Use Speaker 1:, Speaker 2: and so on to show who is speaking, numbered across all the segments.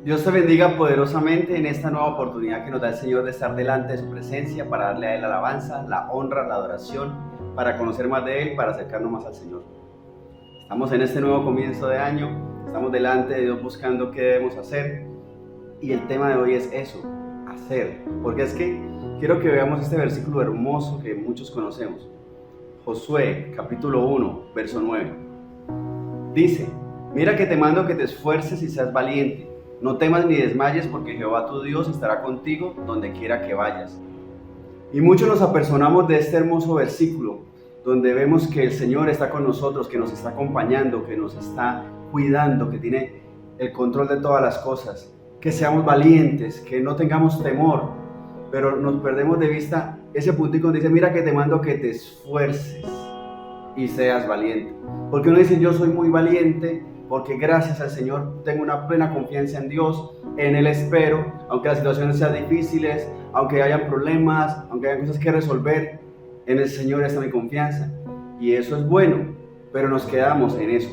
Speaker 1: Dios te bendiga poderosamente en esta nueva oportunidad que nos da el Señor de estar delante de su presencia para darle a Él la alabanza, la honra, la adoración, para conocer más de Él, para acercarnos más al Señor. Estamos en este nuevo comienzo de año, estamos delante de Dios buscando qué debemos hacer y el tema de hoy es eso, hacer, porque es que quiero que veamos este versículo hermoso que muchos conocemos. Josué capítulo 1, verso 9. Dice: mira que te mando que te esfuerces y seas valiente. No temas ni desmayes, porque Jehová tu Dios estará contigo donde quiera que vayas. Y muchos nos apersonamos de este hermoso versículo, donde vemos que el Señor está con nosotros, que nos está acompañando, que nos está cuidando, que tiene el control de todas las cosas. Que seamos valientes, que no tengamos temor, pero nos perdemos de vista ese puntico donde dice: mira que te mando que te esfuerces y seas valiente. Porque uno dice: yo soy muy valiente, porque gracias al Señor tengo una plena confianza en Dios, en Él espero, aunque las situaciones sean difíciles, aunque hayan problemas, aunque hayan cosas que resolver, en el Señor está mi confianza. Y eso es bueno, pero nos quedamos en eso,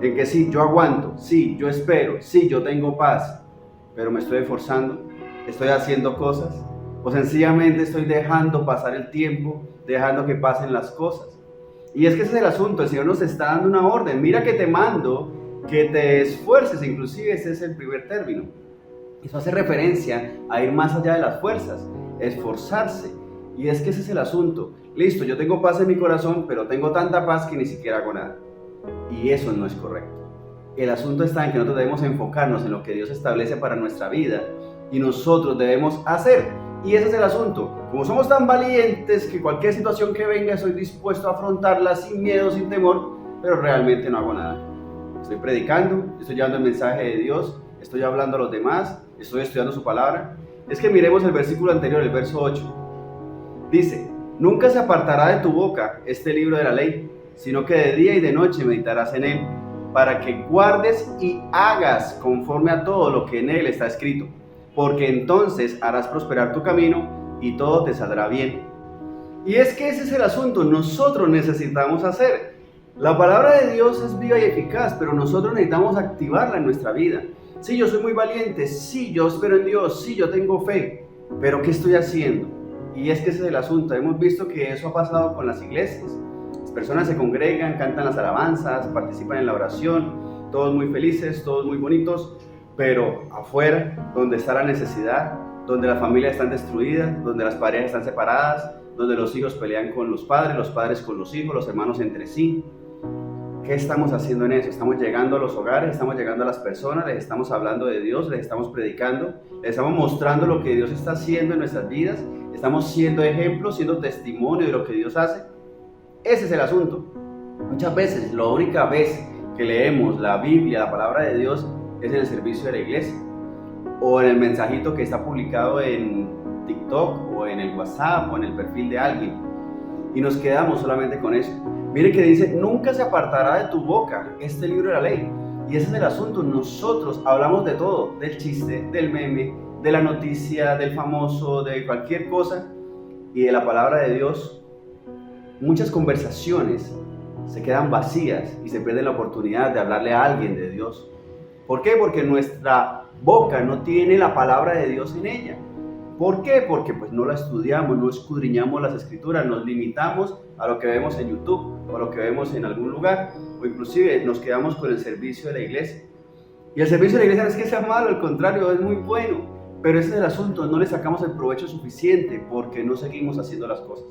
Speaker 1: en que sí, yo aguanto, sí, yo espero, sí, yo tengo paz, pero me estoy esforzando, estoy haciendo cosas, o sencillamente estoy dejando pasar el tiempo, dejando que pasen las cosas. Y es que ese es el asunto, el Señor nos está dando una orden: mira que te mando que te esfuerces, inclusive ese es el primer término. Eso hace referencia a ir más allá de las fuerzas, esforzarse. Y es que ese es el asunto. Listo, yo tengo paz en mi corazón, pero tengo tanta paz que ni siquiera hago nada. Y eso no es correcto. El asunto está en que nosotros debemos enfocarnos en lo que Dios establece para nuestra vida y nosotros debemos hacer. Y ese es el asunto. Como somos tan valientes que cualquier situación que venga estoy dispuesto a afrontarla sin miedo, sin temor, pero realmente no hago nada. Estoy predicando, estoy llevando el mensaje de Dios, estoy hablando a los demás, estoy estudiando su palabra. Es que miremos el versículo anterior, el verso 8. Dice: nunca se apartará de tu boca este libro de la ley, sino que de día y de noche meditarás en él, para que guardes y hagas conforme a todo lo que en él está escrito, porque entonces harás prosperar tu camino y todo te saldrá bien. Y es que ese es el asunto, nosotros necesitamos hacer. La palabra de Dios es viva y eficaz, pero nosotros necesitamos activarla en nuestra vida. Sí, yo soy muy valiente, sí, yo espero en Dios, sí, yo tengo fe, pero ¿qué estoy haciendo? Y es que ese es el asunto. Hemos visto que eso ha pasado con las iglesias. Las personas se congregan, cantan las alabanzas, participan en la oración, todos muy felices, todos muy bonitos, pero afuera, donde está la necesidad, donde las familias están destruidas, donde las parejas están separadas, donde los hijos pelean con los padres con los hijos, los hermanos entre sí. ¿Qué estamos haciendo en eso? Estamos llegando a los hogares, estamos llegando a las personas, les estamos hablando de Dios, les estamos predicando, les estamos mostrando lo que Dios está haciendo en nuestras vidas, estamos siendo ejemplos, siendo testimonio de lo que Dios hace. Ese es el asunto. Muchas veces, la única vez que leemos la Biblia, la palabra de Dios, es en el servicio de la iglesia, o en el mensajito que está publicado en TikTok, o en el WhatsApp, o en el perfil de alguien, y nos quedamos solamente con eso. Mire que dice: nunca se apartará de tu boca este libro de la ley. Y ese es el asunto. Nosotros hablamos de todo, del chiste, del meme, de la noticia, del famoso, de cualquier cosa, y de la palabra de Dios. Muchas conversaciones se quedan vacías y se pierde la oportunidad de hablarle a alguien de Dios. ¿Por qué? Porque nuestra boca no tiene la palabra de Dios en ella. ¿Por qué? Porque pues no la estudiamos, no escudriñamos las escrituras, nos limitamos a lo que vemos en YouTube o a lo que vemos en algún lugar, o inclusive nos quedamos con el servicio de la iglesia. Y el servicio de la iglesia no es que sea malo, al contrario, es muy bueno, pero ese es el asunto, no le sacamos el provecho suficiente porque no seguimos haciendo las cosas.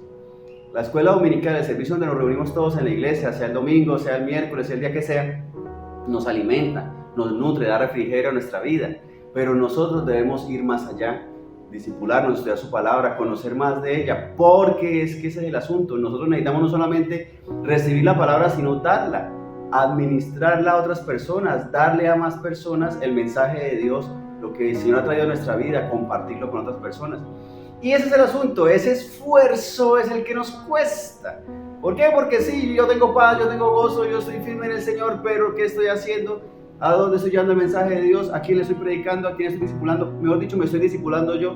Speaker 1: La escuela dominical, el servicio donde nos reunimos todos en la iglesia, sea el domingo, sea el miércoles, sea el día que sea, nos alimenta, nos nutre, da refrigerio a nuestra vida, pero nosotros debemos ir más allá, discipularnos, estudiar su palabra, conocer más de ella, porque es que ese es el asunto. Nosotros necesitamos no solamente recibir la palabra, sino darla, administrarla a otras personas, darle a más personas el mensaje de Dios, lo que el Señor ha traído a nuestra vida, compartirlo con otras personas. Y ese es el asunto, ese esfuerzo es el que nos cuesta. ¿Por qué? Porque sí, yo tengo paz, yo tengo gozo, yo estoy firme en el Señor, pero ¿qué estoy haciendo? ¿A dónde estoy llevando el mensaje de Dios? ¿A quién le estoy predicando? ¿A quién estoy discipulando? Mejor dicho, ¿me estoy discipulando yo?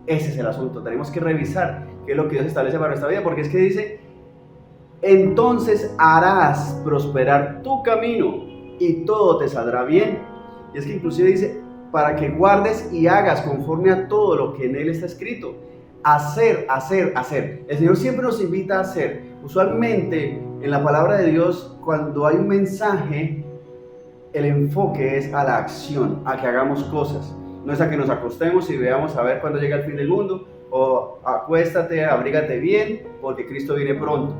Speaker 1: Ese es el asunto. Tenemos que revisar qué es lo que Dios establece para nuestra vida, porque es que dice: entonces harás prosperar tu camino y todo te saldrá bien. Y es que inclusive dice: para que guardes y hagas conforme a todo lo que en él está escrito. Hacer, hacer, hacer. El Señor siempre nos invita a hacer. Usualmente en la palabra de Dios, cuando hay un mensaje, el enfoque es a la acción, a que hagamos cosas. No es a que nos acostemos y veamos a ver cuándo llega el fin del mundo, o acuéstate, abrígate bien, porque Cristo viene pronto.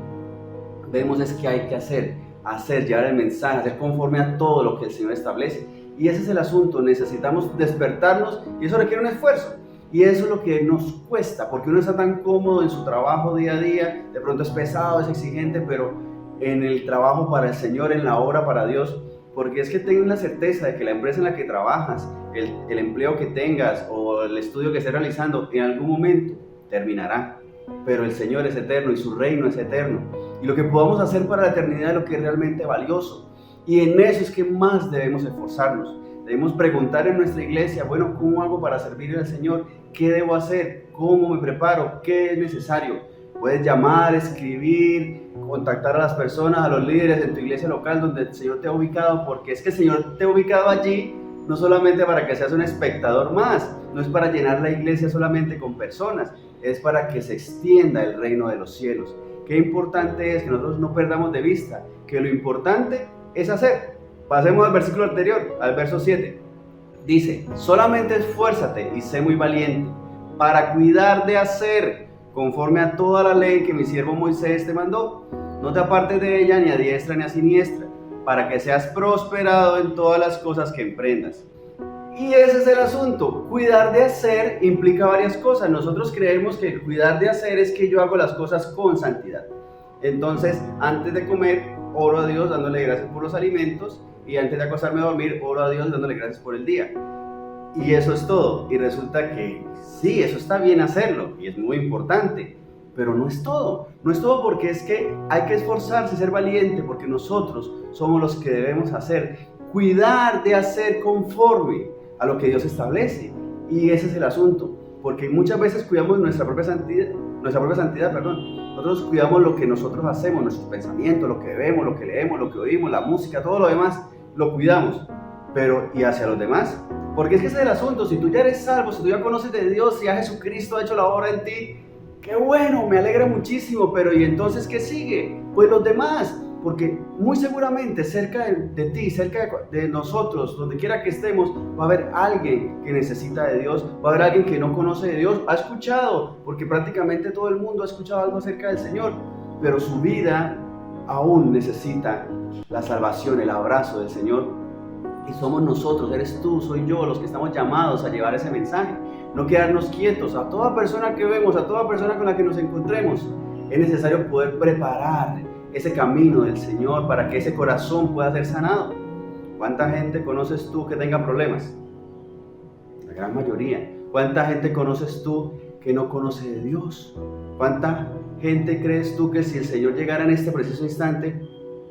Speaker 1: Vemos es que hay que hacer, llevar el mensaje, hacer conforme a todo lo que el Señor establece. Y ese es el asunto, necesitamos despertarnos y eso requiere un esfuerzo. Y eso es lo que nos cuesta, porque uno está tan cómodo en su trabajo día a día, de pronto es pesado, es exigente, pero en el trabajo para el Señor, en la obra para Dios, porque es que tengan la certeza de que la empresa en la que trabajas, el empleo que tengas o el estudio que estés realizando, en algún momento terminará. Pero el Señor es eterno y su reino es eterno. Y lo que podamos hacer para la eternidad es lo que es realmente valioso. Y en eso es que más debemos esforzarnos. Debemos preguntar en nuestra iglesia, bueno, ¿cómo hago para servir al Señor? ¿Qué debo hacer? ¿Cómo me preparo? ¿Qué es necesario? Puedes llamar, escribir, contactar a las personas, a los líderes en tu iglesia local donde el Señor te ha ubicado, porque es que el Señor te ha ubicado allí no solamente para que seas un espectador más, no es para llenar la iglesia solamente con personas, es para que se extienda el reino de los cielos. Qué importante es que nosotros no perdamos de vista que lo importante es hacer. Pasemos al versículo anterior, al verso 7. Dice, solamente esfuérzate y sé muy valiente para cuidar de hacer conforme a toda la ley que mi siervo Moisés te mandó. No te apartes de ella ni a diestra ni a siniestra, para que seas prosperado en todas las cosas que emprendas. Y ese es el asunto. Cuidar de hacer implica varias cosas. Nosotros creemos que el cuidar de hacer es que yo hago las cosas con santidad. Entonces, antes de comer, oro a Dios dándole gracias por los alimentos, y antes de acostarme a dormir, oro a Dios dándole gracias por el día. Y eso es todo. Y resulta que sí, eso está bien hacerlo y es muy importante, pero no es todo. No es todo, porque es que hay que esforzarse, ser valiente, porque nosotros somos los que debemos hacer, cuidar de hacer conforme a lo que Dios establece. Y ese es el asunto, porque muchas veces cuidamos nuestra propia santidad, Nosotros cuidamos lo que nosotros hacemos, nuestros pensamientos, lo que vemos, lo que leemos, lo que oímos, la música, todo lo demás, lo cuidamos. Pero, ¿y hacia los demás? Porque es que ese es el asunto. Si tú ya eres salvo, si tú ya conoces de Dios, si ya Jesucristo ha hecho la obra en ti, qué bueno, me alegra muchísimo, pero ¿y entonces qué sigue? Pues los demás, porque muy seguramente cerca de ti, cerca de nosotros, donde quiera que estemos, va a haber alguien que necesita de Dios, va a haber alguien que no conoce de Dios, ha escuchado, porque prácticamente todo el mundo ha escuchado algo acerca del Señor, pero su vida aún necesita la salvación, el abrazo del Señor. Y somos nosotros, eres tú, soy yo, los que estamos llamados a llevar ese mensaje. No quedarnos quietos. A toda persona que vemos, a toda persona con la que nos encontremos, es necesario poder preparar ese camino del Señor para que ese corazón pueda ser sanado. ¿Cuánta gente conoces tú que tenga problemas? La gran mayoría. ¿Cuánta gente conoces tú que no conoce de Dios? ¿Cuánta gente crees tú que si el Señor llegara en este preciso instante,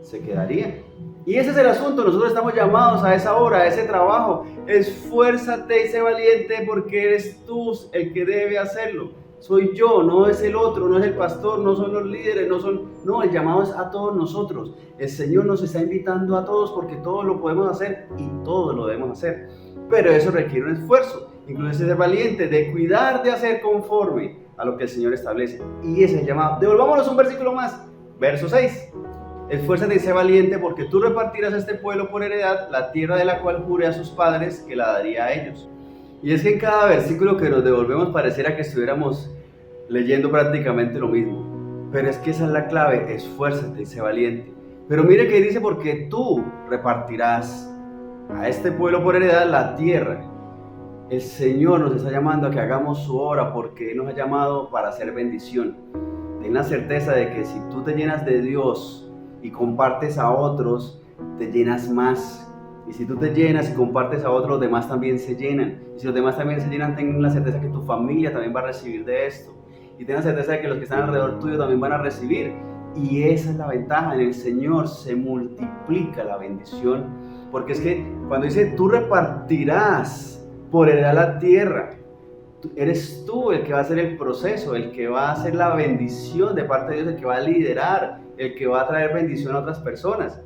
Speaker 1: se quedaría? Y ese es el asunto. Nosotros estamos llamados a esa obra, a ese trabajo. Esfuérzate y sé valiente, porque eres tú el que debe hacerlo. Soy yo, no es el otro, no es el pastor, no son los líderes, no, el llamado es a todos nosotros. El Señor nos está invitando a todos, porque todos lo podemos hacer y todos lo debemos hacer. Pero eso requiere un esfuerzo, incluso ser valiente, de cuidar de hacer conforme a lo que el Señor establece. Y ese es el llamado. Devolvámonos un versículo más, verso 6. Esfuérzate y sé valiente, porque tú repartirás a este pueblo por heredad la tierra de la cual juré a sus padres que la daría a ellos. Y es que en cada versículo que nos devolvemos pareciera que estuviéramos leyendo prácticamente lo mismo. Pero es que esa es la clave, esfuérzate y sé valiente. Pero mire que dice, porque tú repartirás a este pueblo por heredad la tierra. El Señor nos está llamando a que hagamos su obra, porque Él nos ha llamado para hacer bendición. Ten la certeza de que si tú te llenas de Dios y compartes a otros, te llenas más. Y si tú te llenas y compartes a otros, los demás también se llenan. Y si los demás también se llenan, ten la certeza que tu familia también va a recibir de esto. Y ten la certeza de que los que están alrededor tuyo también van a recibir. Y esa es la ventaja. En el Señor se multiplica la bendición. Porque es que cuando dice, tú repartirás por heredad la tierra, eres tú el que va a hacer el proceso, el que va a hacer la bendición de parte de Dios, el que va a liderar, el que va a traer bendición a otras personas.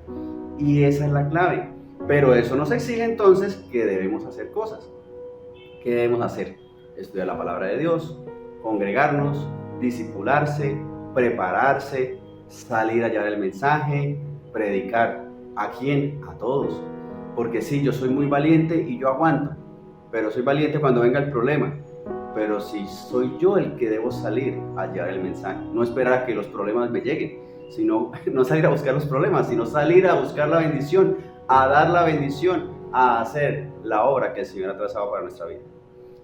Speaker 1: Y esa es la clave. Pero eso nos exige entonces que debemos hacer cosas. ¿Qué debemos hacer? Estudiar la palabra de Dios, congregarnos, discipularse, prepararse, salir a llevar el mensaje, predicar. ¿A quién? A todos. Porque sí, yo soy muy valiente y yo aguanto, pero soy valiente cuando venga el problema. Pero si soy yo el que debo salir a llevar el mensaje, no esperar a que los problemas me lleguen, sino no salir a buscar los problemas, sino salir a buscar la bendición, a dar la bendición, a hacer la obra que el Señor ha trazado para nuestra vida.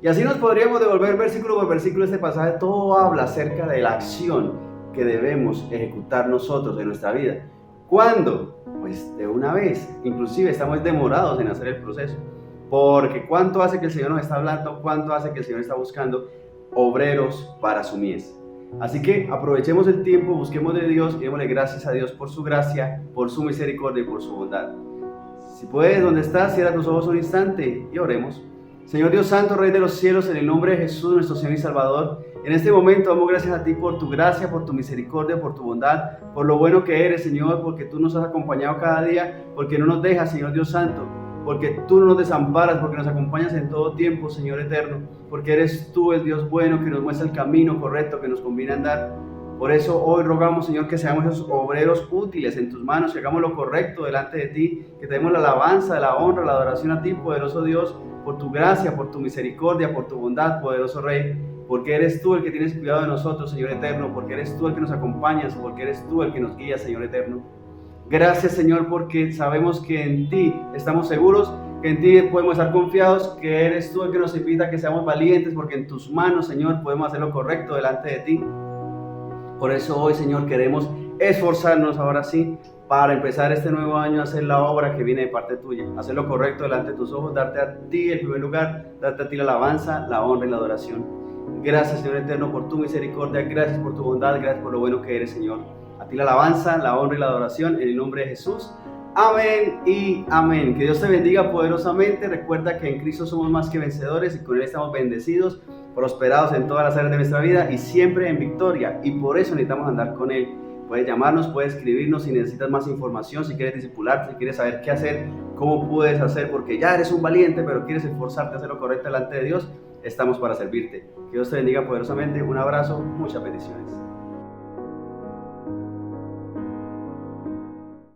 Speaker 1: Y así nos podríamos devolver versículo por versículo este pasaje. Todo habla acerca de la acción que debemos ejecutar nosotros en nuestra vida. ¿Cuándo? Pues de una vez. Inclusive estamos demorados en hacer el proceso. Porque ¿cuánto hace que el Señor nos está hablando? ¿Cuánto hace que el Señor está buscando obreros para su mies? Así que aprovechemos el tiempo, busquemos de Dios y démosle gracias a Dios por su gracia, por su misericordia y por su bondad. Si puedes, donde estás, cierra tus ojos un instante y oremos. Señor Dios Santo, Rey de los cielos, en el nombre de Jesús, nuestro Señor y Salvador, en este momento damos gracias a ti por tu gracia, por tu misericordia, por tu bondad, por lo bueno que eres, Señor, porque tú nos has acompañado cada día, porque no nos dejas, Señor Dios Santo, porque tú no nos desamparas, porque nos acompañas en todo tiempo, Señor eterno, porque eres tú el Dios bueno que nos muestra el camino correcto que nos conviene andar. Por eso hoy rogamos, Señor, que seamos esos obreros útiles en tus manos, que hagamos lo correcto delante de ti, que te demos la alabanza, la honra, la adoración a ti, poderoso Dios, por tu gracia, por tu misericordia, por tu bondad, poderoso Rey, porque eres tú el que tienes cuidado de nosotros, Señor eterno, porque eres tú el que nos acompañas, porque eres tú el que nos guía, Señor eterno. Gracias, Señor, porque sabemos que en ti estamos seguros, que en ti podemos estar confiados, que eres tú el que nos invita a que seamos valientes, porque en tus manos, Señor, podemos hacer lo correcto delante de ti. Por eso hoy, Señor, queremos esforzarnos ahora sí para empezar este nuevo año a hacer la obra que viene de parte tuya, hacer lo correcto delante de tus ojos, darte a ti el primer lugar, darte a ti la alabanza, la honra y la adoración. Gracias, Señor eterno, por tu misericordia, gracias por tu bondad, gracias por lo bueno que eres, Señor. A ti la alabanza, la honra y la adoración en el nombre de Jesús. Amén y amén. Que Dios te bendiga poderosamente. Recuerda que en Cristo somos más que vencedores y con Él estamos bendecidos, prosperados en todas las áreas de nuestra vida y siempre en victoria. Y por eso necesitamos andar con Él. Puedes llamarnos, puedes escribirnos si necesitas más información, si quieres discipularte, si quieres saber qué hacer, cómo puedes hacer, porque ya eres un valiente, pero quieres esforzarte a hacer lo correcto delante de Dios. Estamos para servirte. Que Dios te bendiga poderosamente. Un abrazo, muchas bendiciones.